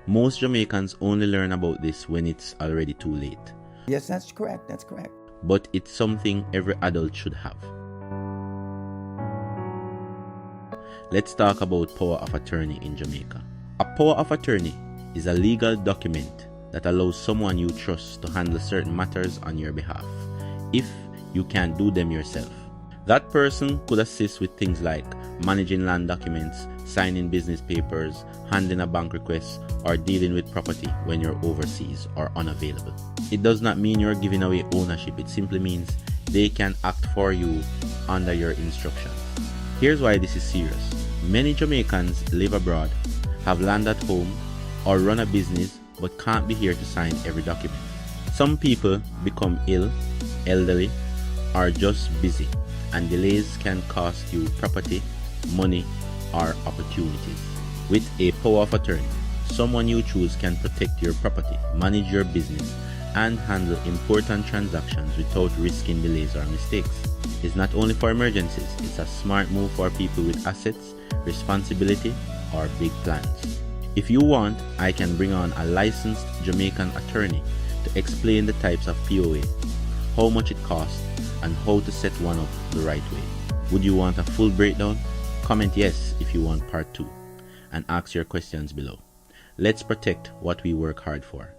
Most Jamaicans only learn about this when it's already too late. Yes, that's correct. That's correct. But it's something every adult should have. Let's talk about power of attorney in Jamaica. A power of attorney is a legal document that allows someone you trust to handle certain matters on your behalf, if you can't do them yourself. That person could assist with things like managing land documents, signing business papers, handling a bank request, or dealing with property when you're overseas or unavailable. It does not mean you're giving away ownership, it simply means they can act for you under your instructions. Here's why this is serious. Many Jamaicans live abroad, have land at home, or run a business but can't be here to sign every document. Some people become ill, elderly, or just busy, and delays can cost you property, money, or opportunities. With a power of attorney, someone you choose can protect your property, manage your business, and handle important transactions without risking delays or mistakes. It's not only for emergencies, it's a smart move for people with assets, responsibility, or big plans. If you want, I can bring on a licensed Jamaican attorney to explain the types of POA, how much it costs, and how to set one up the right way. Would you want a full breakdown? Comment yes if you want part 2, and ask your questions below. Let's protect what we work hard for.